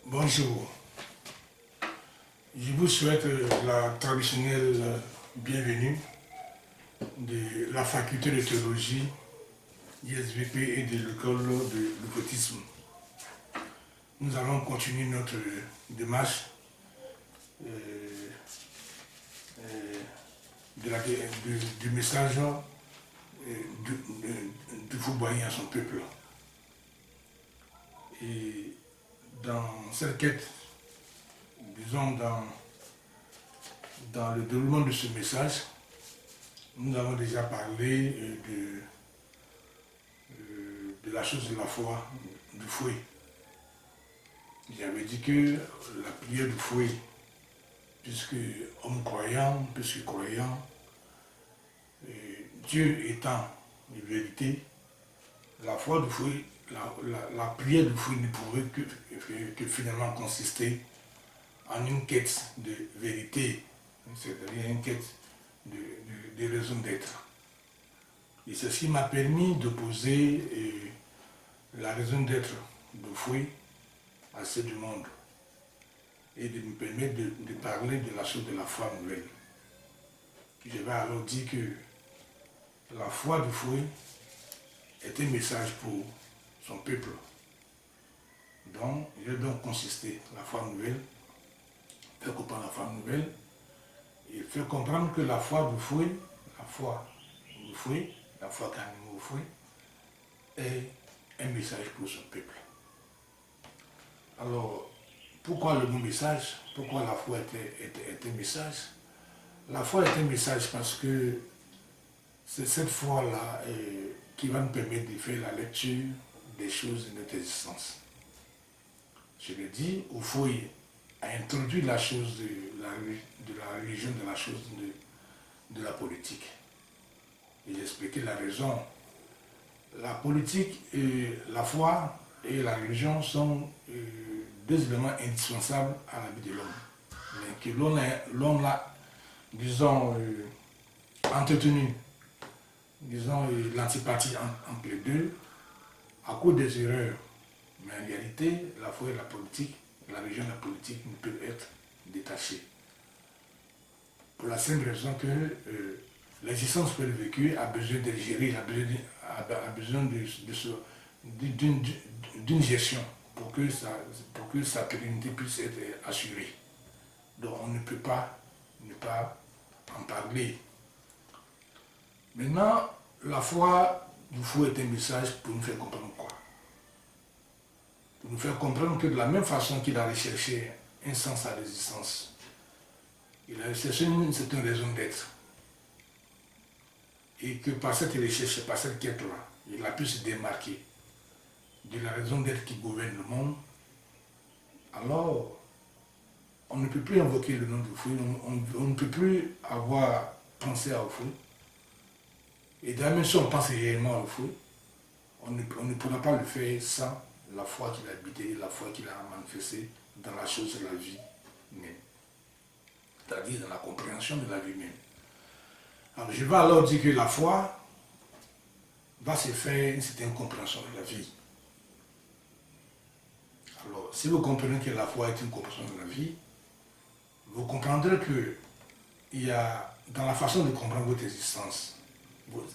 Bonjour, je vous souhaite la traditionnelle bienvenue de la faculté de théologie d'ISVP et de l'école de l'occultisme. Nous allons continuer notre démarche du message du fourboyer à son peuple. Et dans cette quête, disons dans le déroulement de ce message, nous avons déjà parlé de la chose de la foi, du fouet. J'avais dit que la prière du fouet, puisque homme croyant, puisque croyant, Dieu étant une vérité, la foi du fouet, la prière du fouet ne pouvait que finalement consister en une quête de vérité, c'est-à-dire une quête de raison d'être. Et ceci m'a permis de poser la raison d'être du fouet à ceux du monde et de me permettre de parler de la chose de la foi nouvelle. Je vais alors dire que la foi du fouet est un message pour son peuple. Donc, il a donc consisté la foi nouvelle, faire comprendre la foi nouvelle, et faire comprendre que la foi du fouet, la foi qu'anime au fouet, est un message pour son peuple. Alors, pourquoi le mot message? Pourquoi la foi est un message? La foi est un message parce que c'est cette foi-là qui va nous permettre de faire la lecture des choses de notre existence. Je l'ai dit, au fouet a introduit la chose de la religion dans la chose de la politique. Et j'ai expliqué la raison. La politique, la foi et la religion sont deux éléments indispensables à la vie de l'homme. Mais que l'homme l'a, disons, entretenu, disons, l'antipathie entre les deux, à cause des erreurs. Mais en réalité, la foi et la politique, la religion et la politique ne peuvent être détachées. Pour la simple raison que l'existence pour le vécu a besoin d'être gérée, a besoin d'une gestion pour que sa pérennité puisse être assurée. Donc on ne peut pas ne pas en parler. Maintenant, la foi du fou est un message pour nous faire comprendre quoi? Pour nous faire comprendre que de la même façon qu'il a recherché un sens à l'existence, il a recherché une certaine raison d'être. Et que par cette recherche, par cette quête-là, il a pu se démarquer de la raison d'être qui gouverne le monde. Alors, on ne peut plus invoquer le nom du fou, on ne peut plus avoir pensé au fou. Et d'ailleurs, même si on pense réellement au fou, on ne pourra pas le faire sans la foi qu'il a habité, la foi qu'il a manifestée dans la chose de la vie même. C'est-à-dire dans la compréhension de la vie même. Alors, je vais alors dire que la foi va se faire une certaine compréhension de la vie. Alors, si vous comprenez que la foi est une compréhension de la vie, vous comprendrez qu'il y a, dans la façon de comprendre votre existence,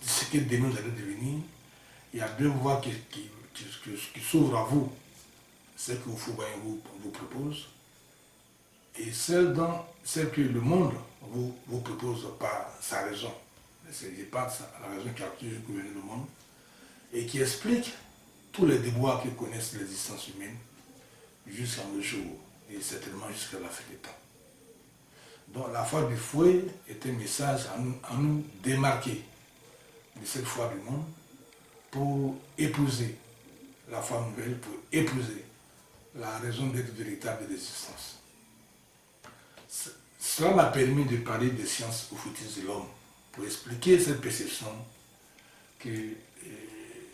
ce que demain vous allez devenir, il y a deux voies qui s'ouvrent à vous, celle que vous propose, et celle que le monde vous propose par sa raison. C'est pas la raison qui a toujours gouverné le monde, et qui explique tous les déboires que connaissent l'existence humaine jusqu'à nos jours, et certainement jusqu'à la fin des temps. Donc la foi du fouet est un message à nous démarquer de cette foi du monde pour épouser la foi nouvelle, pour épouser la raison d'être véritable de l'existence. Cela m'a permis de parler des sciences occultistes de l'homme pour expliquer cette perception que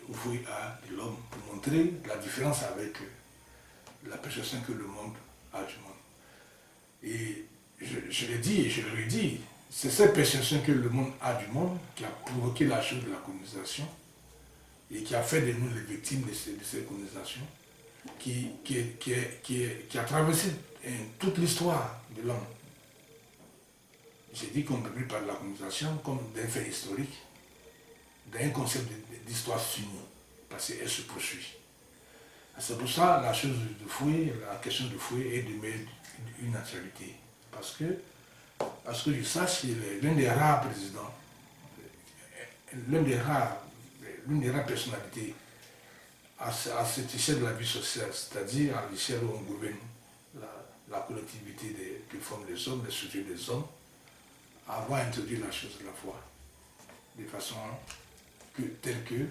Oufoué a de l'homme, pour montrer la différence avec la perception que le monde a du monde. Et je l'ai dit et je le redis, c'est cette perception que le monde a du monde qui a provoqué la chose de la colonisation et qui a fait de nous les victimes de cette colonisation. qui a traversé toute l'histoire de l'homme. J'ai dit qu'on ne peut plus parler de la colonisation comme d'un fait historique, d'un concept d'histoire finie, parce qu'elle se poursuit. C'est pour ça la chose de Foué, la question de Foué est demeurée une actualité. Parce que, à ce que je sache, il est l'un des rares présidents, l'une des rares personnalités à cette échelle de la vie sociale, c'est-à-dire à l'échelle où on gouverne la collectivité que forment les hommes, les structures des hommes, à avoir introduit la chose de la foi, de façon telle que,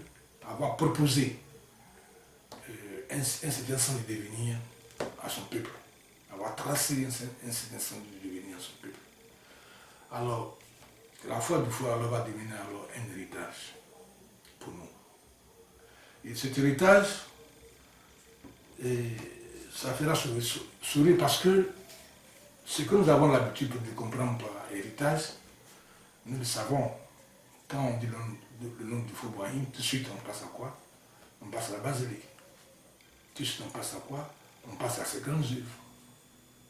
avoir proposé un certain sens de devenir à son peuple, avoir tracé un certain sens de devenir à son peuple. Alors, la foi du foi alors va devenir alors un héritage pour nous. Et cet héritage, ça fera sourire parce que ce que nous avons l'habitude de comprendre par héritage, nous le savons. Quand on dit le nom du Fauboyant, tout de suite on passe à quoi? On passe à la basilique. Tout de suite on passe à quoi? On passe à ces grandes œuvres.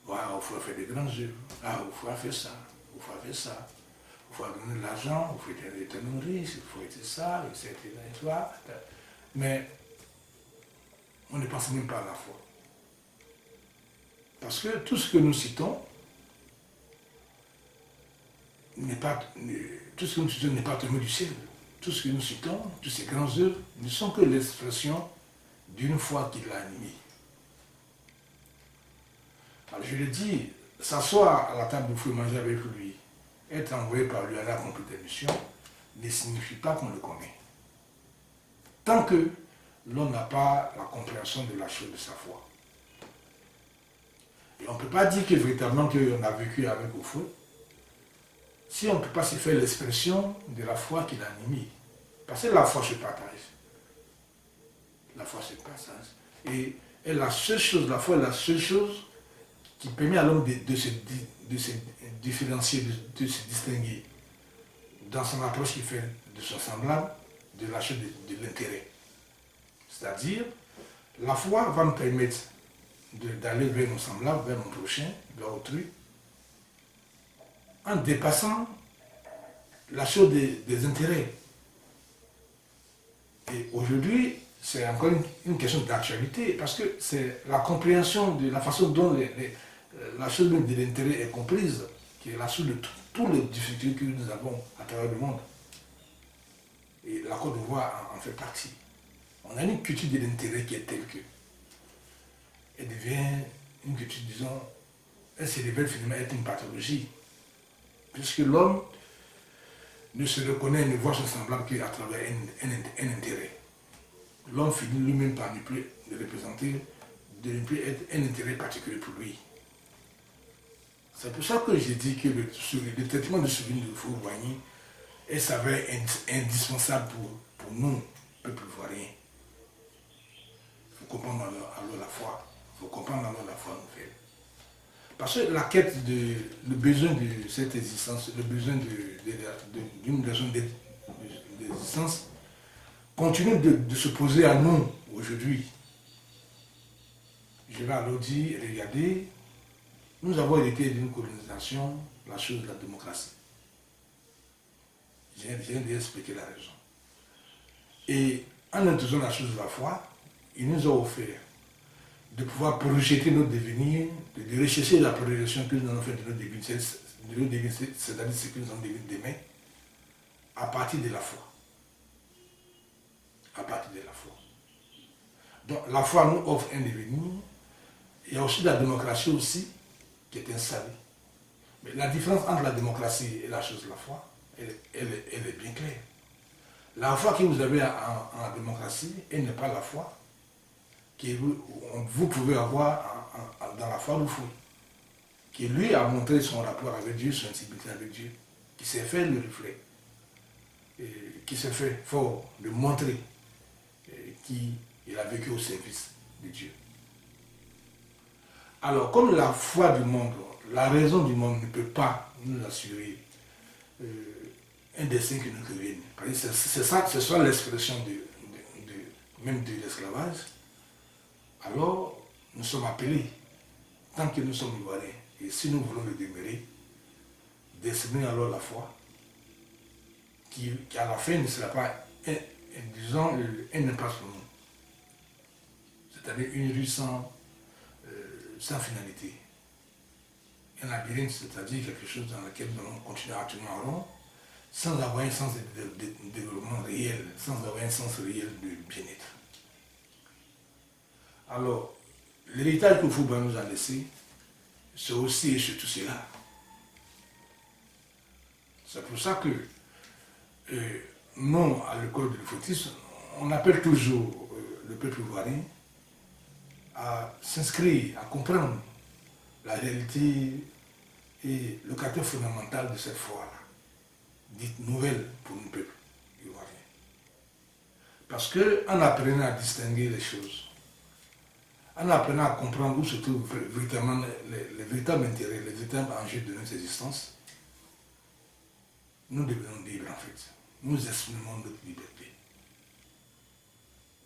Waouh, il faut faire des grandes œuvres. Ah, il faut faire ça, il faut faire ça. Il faut donner de l'argent, il faut être riche, il faut être ça, etc. Mais on ne pense même pas à la foi. Parce que tout ce que nous citons n'est pas tombé du ciel. Tout ce que nous citons, toutes ces grandes œuvres, ne sont que l'expression d'une foi qui l'a animé. Alors je le dis, s'asseoir à la table de feu, manger avec lui, être envoyé par lui à accomplir des missions, ne signifie pas qu'on le connaît. Tant que l'on n'a pas la compréhension de la chose de sa foi. Et on ne peut pas dire que véritablement qu'on a vécu avec au feu, si on ne peut pas se faire l'expression de la foi qui l'a animé. Parce que la foi se partage. La foi se partage. Et la seule chose, la foi est la seule chose qui permet à l'homme de se différencier, de se distinguer dans son approche qu'il fait de son semblable, de la chose de l'intérêt. C'est-à-dire, la foi va nous permettre d'aller vers nos semblables, vers mon prochain, vers autrui, en dépassant la chose des intérêts. Et aujourd'hui, c'est encore une question d'actualité, parce que c'est la compréhension de la façon dont la chose de l'intérêt est comprise, qui est la source de toutes les difficultés que nous avons à travers le monde. Et la Côte d'Ivoire en fait partie. On a une culture de l'intérêt qui est telle que elle devient une culture, disons, elle se révèle finalement être une pathologie. Puisque l'homme ne se reconnaît, ne voit son semblable qu'à travers un intérêt. L'homme finit lui-même par ne plus représenter, de ne plus être un intérêt particulier pour lui. C'est pour ça que j'ai dit que le traitement de souvenir de Fauboyant s'avère indispensable pour nous, peuple ivoirien. Il faut comprendre alors la foi. Il faut comprendre alors la foi nouvelle. Parce que la quête le besoin de cette existence, le besoin d'une raison d'existence, continue de se poser à nous aujourd'hui. Je vais alors dire, regardez, nous avons hérité d'une colonisation, la chose de la démocratie. Je viens d'expliquer la raison. Et en introduisant la chose de la foi, il nous a offert de pouvoir projeter notre devenir, de rechercher la projection que nous allons faire de notre devenir, c'est-à-dire ce que nous allons devenir demain, à partir de la foi. À partir de la foi. Donc la foi nous offre un devenir. Il y a aussi la démocratie aussi, qui est installée. Mais la différence entre la démocratie et la chose de la foi, elle est bien claire. La foi que vous avez en la démocratie, elle n'est pas la foi que vous pouvez avoir dans la foi du fou, qui lui a montré son rapport avec Dieu, son intimité avec Dieu, qui s'est fait le reflet, et qui s'est fait fort de montrer qu'il a vécu au service de Dieu. Alors, comme la foi du monde, la raison du monde ne peut pas nous assurer un destin qui nous convienne, c'est ça l'expression même de l'esclavage. Alors, nous sommes appelés, tant que nous sommes Ivoiriens, et si nous voulons le demeurer, d'exprimer alors la foi, qui à la fin ne sera pas, disons, un impasse pour nous. C'est-à-dire une rue sans finalité. Un labyrinthe, c'est-à-dire quelque chose dans lequel nous allons continuer à tourner en rond, sans avoir un sens de développement réel, sans avoir un sens réel de bien-être. Alors, l'héritage que Fouba nous a laissé, c'est aussi et surtout cela. C'est pour ça que nous, à l'école de l'Ifotis, on appelle toujours le peuple ivoirien à s'inscrire, à comprendre la réalité et le caractère fondamental de cette foi-là, dite nouvelle pour nous, peuple ivoirien. Parce qu'en apprenant à distinguer les choses, en apprenant à comprendre où se trouvent véritablement les véritables intérêts, les véritables enjeux de notre existence, nous devenons libres en fait. Nous exprimons notre liberté.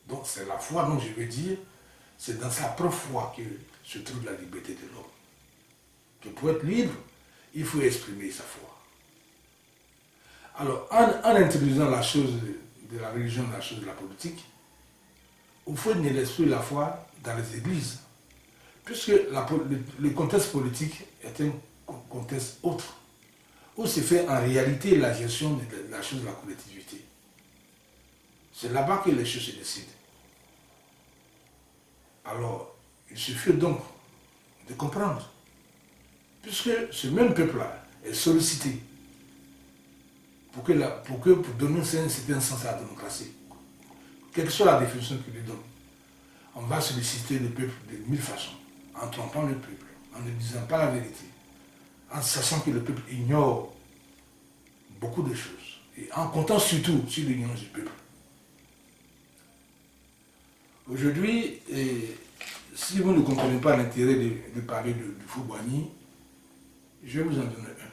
Donc c'est la foi, donc je veux dire, c'est dans sa propre foi que se trouve la liberté de l'homme. Que pour être libre, il faut exprimer sa foi. Alors, en introduisant la chose de la religion, la chose de la politique, il faut venir l'esprit de la foi dans les églises. Puisque le contexte politique est un contexte autre, où se fait en réalité la gestion de la chose de la collectivité. C'est là-bas que les choses se décident. Alors, il suffit donc de comprendre, puisque ce même peuple-là est sollicité pour donner un certain sens à la démocratie, quelle que soit la définition qu'il lui donne, on va solliciter le peuple de mille façons, en trompant le peuple, en ne disant pas la vérité, en sachant que le peuple ignore beaucoup de choses, et en comptant surtout sur l'ignorance du peuple. Aujourd'hui, si vous ne comprenez pas l'intérêt de parler de Foubani, je vais vous en donner un.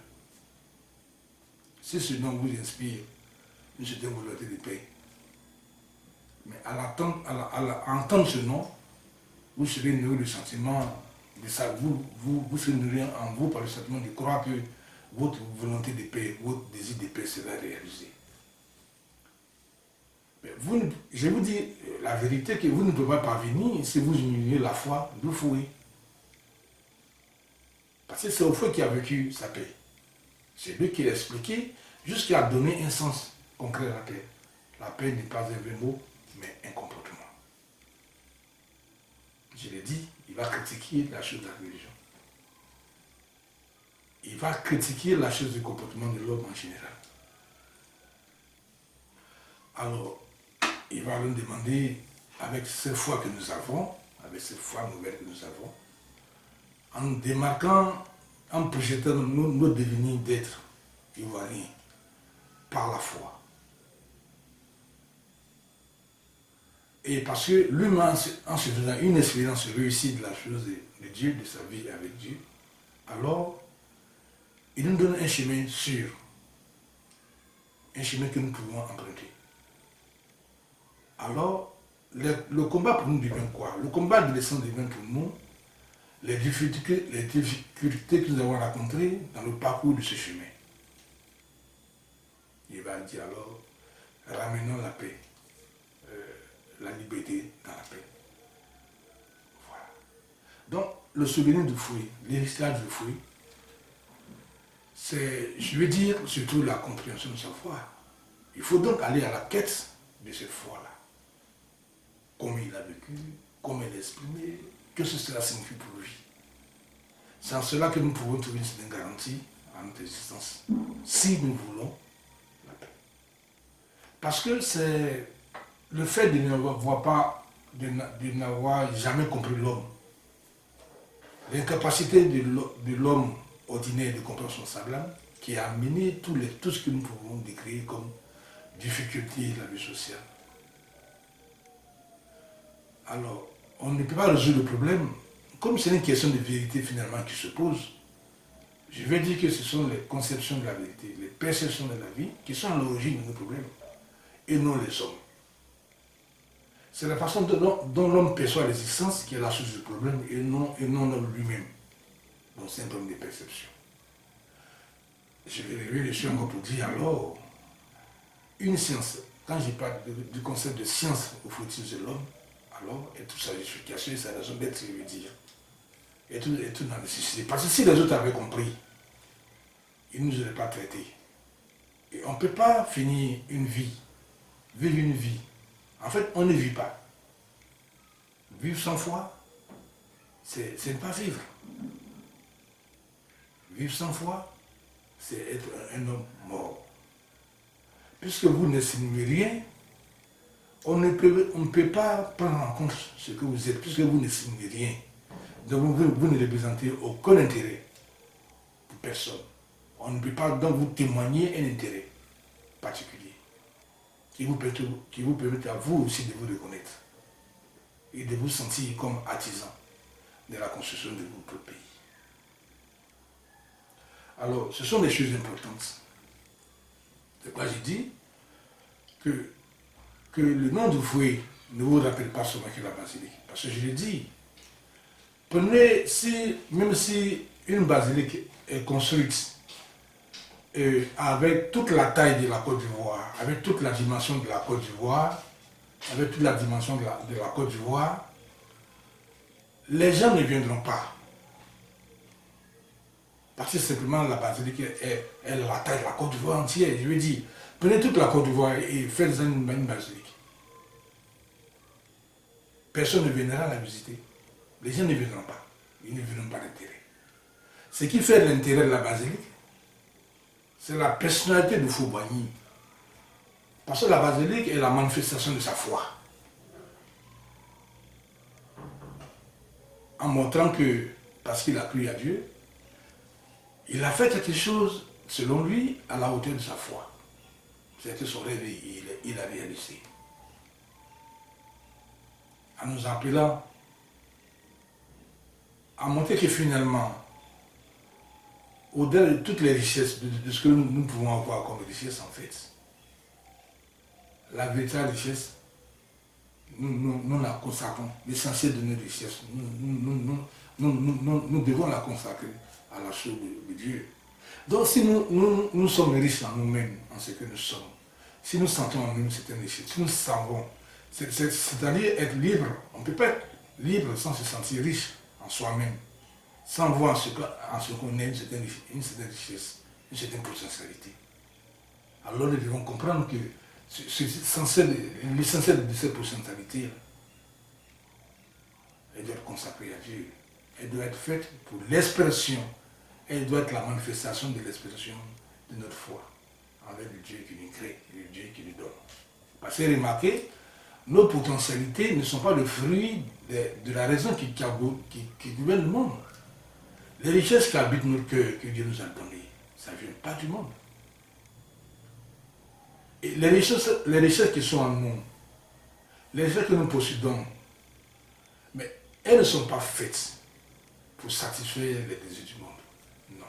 Si ce nom vous inspire une certaine volonté de paix, mais à entendre ce nom, vous serez nourri du sentiment de ça, vous serez nourri en vous par le sentiment de croire que votre volonté de paix, votre désir de paix sera réalisé. Mais je vous dis la vérité que vous ne pouvez pas parvenir si vous ignorez la foi du fouet. Parce que c'est au fouet qui a vécu sa paix. C'est lui qui l'a expliqué jusqu'à donner un sens concret à la paix. La paix n'est pas un vrai mot, mais un comportement. Je l'ai dit, il va critiquer la chose de la religion. Il va critiquer la chose du comportement de l'homme en général. Alors, il va nous demander, avec cette foi que nous avons, avec cette foi nouvelle que nous avons, en nous démarquant, en projetant nos devenir d'être ivoiriens par la foi. Et parce que lui-même, en se faisant une expérience réussie de la chose de Dieu, de sa vie avec Dieu, alors il nous donne un chemin sûr, un chemin que nous pouvons emprunter. Alors, le combat pour nous devient quoi? Le combat de l'essence devient pour nous les difficultés que nous avons rencontrées dans le parcours de ce chemin. Il va dire alors, ramenons la paix, la liberté dans la paix. Voilà. Donc, le souvenir du fruit, l'héritage du fruit, c'est, je veux dire, surtout la compréhension de sa foi. Il faut donc aller à la quête de cette foi-là. Comment il a vécu, comment il a exprimé, que cela signifie pour lui. C'est en cela que nous pouvons trouver une certaine garantie à notre existence, si nous voulons la paix. Parce que c'est le fait de n'avoir jamais compris l'homme, l'incapacité de l'homme ordinaire de comprendre son semblable, qui a amené tout ce que nous pouvons décrire comme difficulté de la vie sociale. Alors, on ne peut pas résoudre le problème. Comme c'est une question de vérité finalement qui se pose, je vais dire que ce sont les conceptions de la vérité, les perceptions de la vie qui sont à l'origine de nos problèmes, et non les hommes. C'est la façon dont l'homme perçoit l'existence qui est la source du problème et non l'homme lui-même. Donc c'est un problème de perception. Je vais réfléchir encore pour dire alors, une science, quand je parle du concept de science au footisme de l'homme, alors, et toute sa justification et sa raison d'être, je veux dire, et tout dans la nécessité. Parce que si les autres avaient compris, ils ne nous auraient pas traités. Et on ne peut pas finir une vie, vivre une vie. En fait, on ne vit pas. Vivre sans foi, c'est ne pas vivre. Vivre sans foi, c'est être un homme mort. Puisque vous ne signez rien, on ne peut pas prendre en compte ce que vous êtes, puisque vous ne signez rien. Donc vous ne représentez aucun intérêt pour personne. On ne peut pas donc vous témoigner un intérêt particulier qui vous permette à vous aussi de vous reconnaître et de vous sentir comme artisan de la construction de votre pays. Alors, ce sont des choses importantes. C'est pourquoi je dis que le nom du fouet ne vous rappelle pas seulement que la basilique. Parce que je l'ai dit, prenez, même si une basilique est construite avec toute la taille de la Côte d'Ivoire, avec toute la dimension de la Côte d'Ivoire, avec toute la dimension de la Côte d'Ivoire, les gens ne viendront pas. Parce que simplement la basilique est la taille de la Côte d'Ivoire entière. Je veux dire, prenez toute la Côte d'Ivoire et faites-en une basilique. Personne ne viendra la visiter. Les gens ne viendront pas. Ils ne verront pas l'intérêt. Ce qui fait l'intérêt de la basilique, c'est la personnalité de Fou-Boigny. Parce que la basilique est la manifestation de sa foi. En montrant que, parce qu'il a cru à Dieu, il a fait quelque chose, selon lui, à la hauteur de sa foi. C'était son rêve et il a réalisé. En nous appelant à montrer que finalement, au-delà de toutes les richesses, de ce que nous pouvons avoir comme richesse en fait, la véritable richesse, nous la consacrons, l'essentiel de nos richesses, nous devons la consacrer à la chose de Dieu. Donc si nous sommes riches en nous-mêmes, en ce que nous sommes, si nous sentons en nous certaines richesses, si nous savons, c'est-à-dire être libre, on ne peut pas être libre sans se sentir riche en soi-même, sans voir en ce qu'on est une certaine richesse, une certaine potentialité. Alors nous devons comprendre que l'essentiel de cette potentialité, elle doit être consacrée à Dieu. Elle doit être faite pour l'expression. Elle doit être la manifestation de l'expression de notre foi envers le Dieu qui nous crée et le Dieu qui nous donne. Parce que remarquez, nos potentialités ne sont pas le fruit de la raison qui gouverne le monde. Les richesses qui habitent notre cœur, que Dieu nous a données, ça ne vient pas du monde. Et les richesses qui sont en nous, les richesses que nous possédons, mais elles ne sont pas faites pour satisfaire les désirs du monde. Non.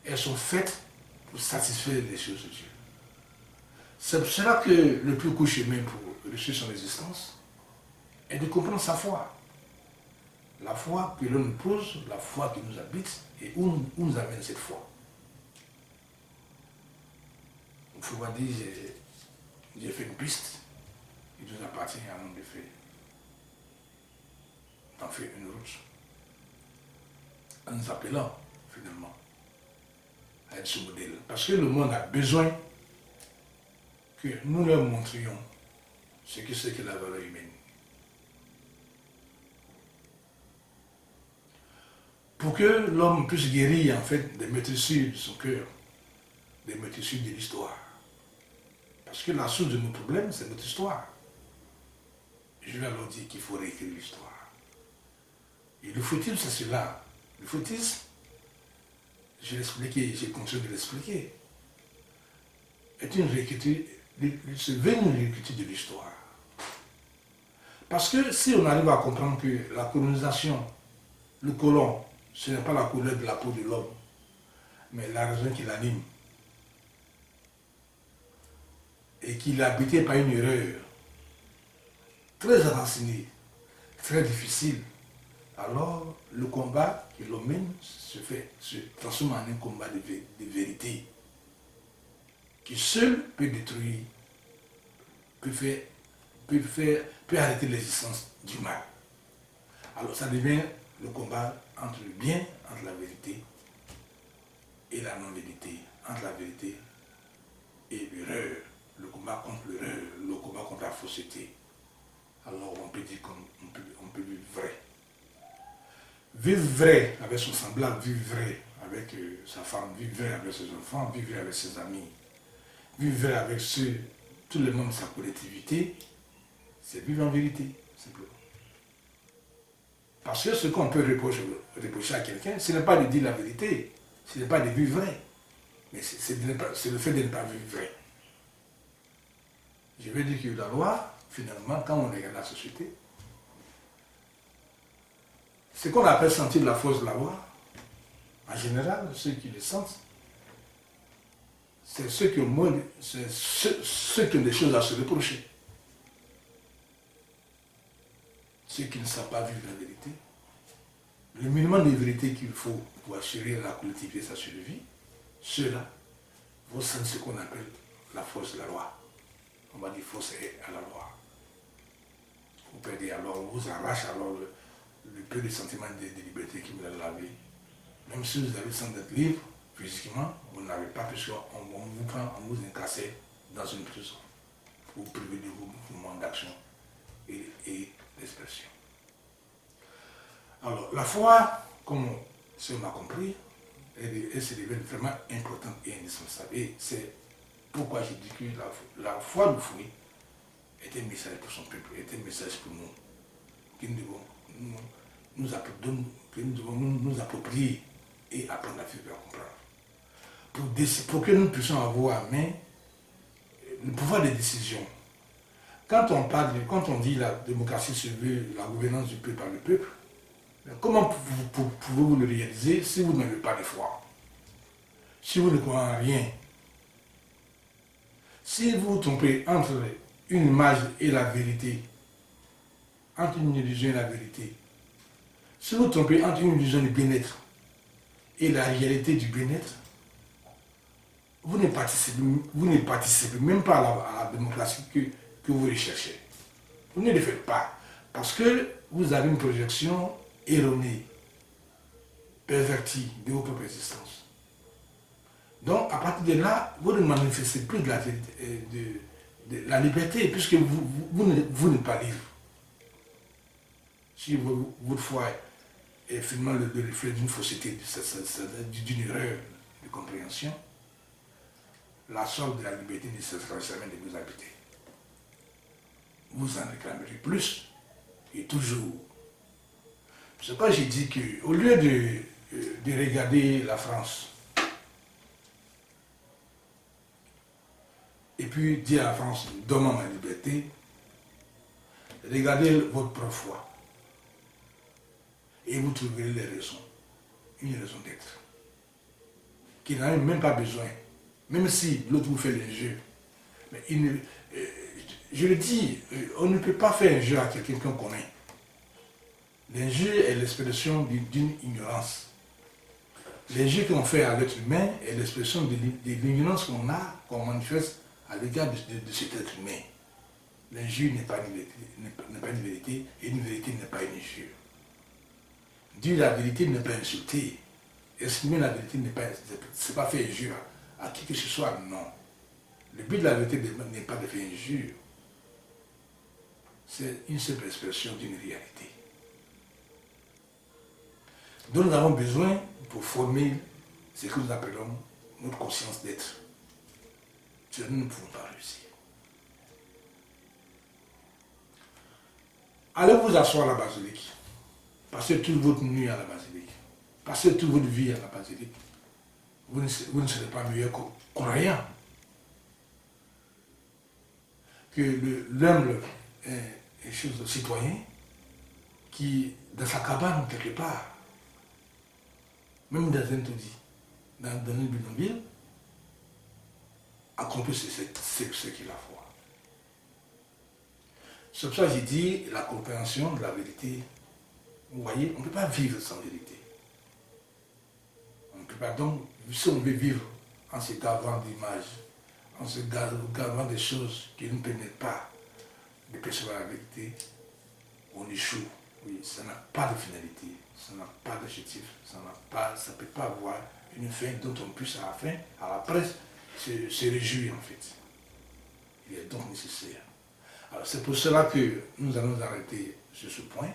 Elles sont faites pour satisfaire les choses de Dieu. C'est pour cela que le plus court chemin pour réussir son existence est de comprendre sa foi. La foi que l'on nous pose, la foi qui nous habite et où nous amène cette foi. Il faut pas dire, j'ai fait une piste, il nous appartient à nous de faire. D'en faire une route. En nous appelant, finalement, à être ce modèle. Parce que le monde a besoin que nous leur montrions ce que c'est que la valeur humaine. Pour que l'homme puisse guérir en fait des meurtrissures de son cœur, des meurtrissures de l'histoire. Parce que la source de nos problèmes, c'est notre histoire. Je vais alors dire qu'il faut réécrire l'histoire. Et le fautisme, c'est cela. Le fautisme, je l'ai expliqué, j'ai continué de l'expliquer, est une réécriture, c'est une réécriture de l'histoire. Parce que si on arrive à comprendre que la colonisation, le colon, ce n'est pas la couleur de la peau de l'homme, mais la raison qui l'anime, et qu'il est habité par une erreur, très enraciné, très difficile, alors le combat que l'on mène se transforme en un combat de vérité qui seul peut détruire, peut arrêter l'existence du mal. Alors ça devient le combat entre le bien, entre la vérité et la non-vérité, entre la vérité et l'erreur, le combat contre l'erreur, le combat contre la fausseté. Alors on peut dire qu'on peut vivre vrai. Vivre vrai avec son semblable, vivre vrai avec sa femme, vivre vrai avec ses enfants, vivre vrai avec ses amis, vivre vrai avec tous les membres de sa collectivité, c'est vivre en vérité, simplement. Parce que ce qu'on peut reprocher à quelqu'un, ce n'est pas de dire la vérité, ce n'est pas de vivre vrai, mais c'est le fait de ne pas vivre vrai. Je veux dire que la loi, finalement, quand on regarde la société, ce qu'on appelle sentir la force de la loi, en général, ceux qui le sentent, c'est ceux qui ont ceux qui ont des choses à se reprocher. Ceux qui ne savent pas vivre la vérité. Le minimum de vérité qu'il faut pour assurer la collectivité et sa survie, ceux-là vont sentir ce qu'on appelle la force de la loi. On va dire force à la loi. Vous perdez alors, on vous arrache alors le peu de sentiments de liberté qui vous a lavé. Même si vous avez le sens d'être libre, physiquement, vous n'avez pas, puisqu'on vous prend, on vous incarcère dans une prison pour vous priver de vos mouvements d'action et d'expression. Alors, la foi, comme on a compris, elle se révèle vraiment importante et indispensable. Et c'est pourquoi j'ai dit que la foi du fruit est un message pour son peuple, est un message pour nous, que nous devons nous approprier et apprendre à vivre et à comprendre. Pour que nous puissions avoir en main le pouvoir de décision. Quand on dit la démocratie se veut la gouvernance du peuple par le peuple, comment pouvez-vous le réaliser si vous n'avez pas de foi? Si vous ne croyez en rien? Si vous vous trompez entre une image et la vérité, entre une illusion et la vérité, si vous vous trompez entre une illusion du bien-être et la réalité du bien-être, vous ne participez même pas à la démocratie que vous recherchez. Vous ne le faites pas parce que vous avez une projection erronée, pervertie de votre propre existence. Donc, à partir de là, vous ne manifestez plus de la liberté, puisque vous n'êtes pas libre. Si votre foi est finalement le reflet d'une fausseté, d'une erreur de compréhension, la sorte de la liberté ne cessera jamais de vous habiter. Vous en réclamerez plus, et toujours. C'est pourquoi j'ai dit qu'au lieu de regarder la France, et puis dire à la France, donne-moi ma liberté, regardez votre propre foi. Et vous trouverez les raisons, une raison d'être, qui n'en a même pas besoin, même si l'autre vous fait l'injure. Mais je le dis, on ne peut pas faire injure à quelqu'un qu'on connaît. L'injure est l'expression d'une ignorance. L'injure qu'on fait à l'être humain est l'expression de l'ignorance qu'on manifeste à l'égard de cet être humain. L'injure n'est pas une vérité, et une vérité n'est pas une injure. Dire la vérité n'est pas insulter. Exprimer la vérité c'est pas faire injure à qui que ce soit, non. Le but de la vérité n'est pas de faire injure. C'est une simple expression d'une réalité. dont nous avons besoin pour former ce que nous appelons notre conscience d'être. Sinon, nous ne pouvons pas réussir. Allez vous asseoir à la basilique. Passez toute votre nuit à la basilique. Passez toute votre vie à la basilique. Vous ne serez pas meilleur croyant. Que l'humble est chose de citoyen qui, dans sa cabane quelque part, même dans un taudis, dans une bidonville, accomplit ce qu'il a foi. C'est pour ça que j'ai dit la compréhension de la vérité. Vous voyez, on ne peut pas vivre sans vérité. On ne peut pas. Donc, si on veut vivre en se gavant d'images, en se gavant des choses qui ne nous permettent pas de percevoir la vérité, on échoue. Oui, ça n'a pas de finalité, ça n'a pas d'objectif, ça ne peut pas avoir une fin dont on puisse à la presse se réjouir en fait. Il est donc nécessaire. Alors c'est pour cela que nous allons arrêter sur ce point.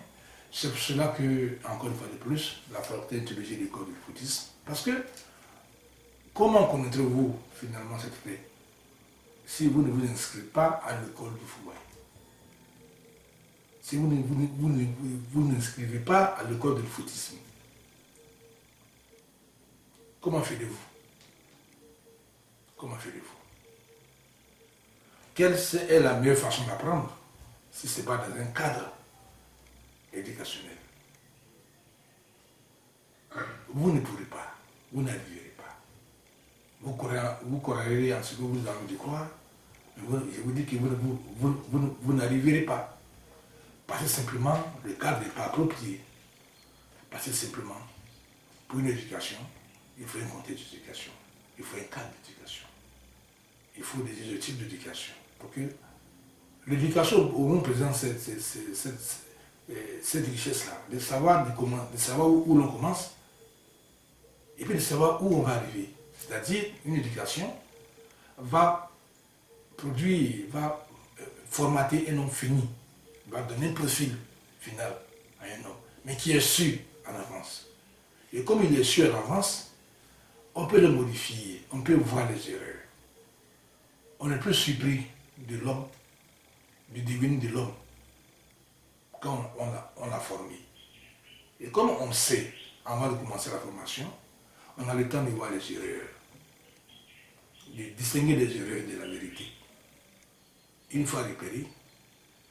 C'est pour cela que, encore une fois de plus, la faculté intelligente de l'école du foutisme. Parce que, comment connaîtrez-vous finalement cette paix si vous ne vous inscrivez pas à l'école du football? Si vous n'inscrivez pas à l'école du foutisme, comment faites-vous? Comment faites-vous? Quelle est la meilleure façon d'apprendre si ce n'est pas dans un cadre éducationnel? Vous ne pourrez pas, vous n'arriverez pas. Vous croirez en ce que vous avez envie de croire, mais je vous dis que vous n'arriverez pas. Parce que simplement, le cadre n'est pas approprié. Parce que simplement, pour une éducation, il faut un contexte d'éducation, il faut un cadre d'éducation, il faut des objectifs d'éducation. Pour que l'éducation au moins présente cette richesse-là, de savoir où l'on commence, et puis de savoir où on va arriver. C'est-à-dire, une éducation va produire, va formater un homme fini, va donner un profil final à un homme, mais qui est sûr en avance. Et comme il est sûr en avance, on peut le modifier, on peut voir les erreurs. On est plus surpris de l'homme, du devenir de l'homme, quand on l'a formé. Et comme on sait, avant de commencer la formation, on a le temps de voir les erreurs, de distinguer les erreurs de la vérité. Une fois repéré,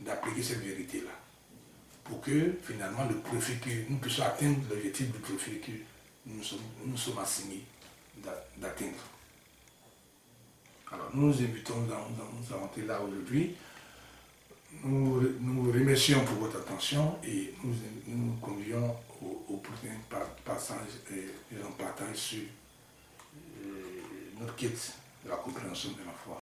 d'appliquer cette vérité-là, pour que finalement le profil que nous puissions atteindre l'objectif du profil que nous sommes assignés d'atteindre. Alors nous nous invitons, nous avons été là aujourd'hui. Nous vous remercions pour votre attention et nous nous convions au prochain passage et en partage sur notre quête de la compréhension de la foi.